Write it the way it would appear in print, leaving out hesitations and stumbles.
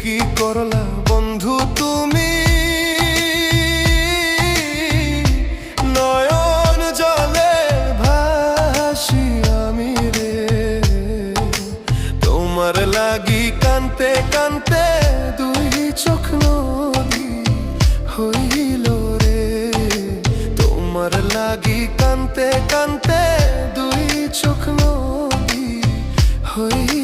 কি করলা বন্ধু তুমি, নয়ন জলে ভাসি আমি রে। তোমার লাগি কানতে কানতে দুই চোখ নদী হইল রে। তোমার লাগি কানতে কানতে দুই চোখ নদী হইল।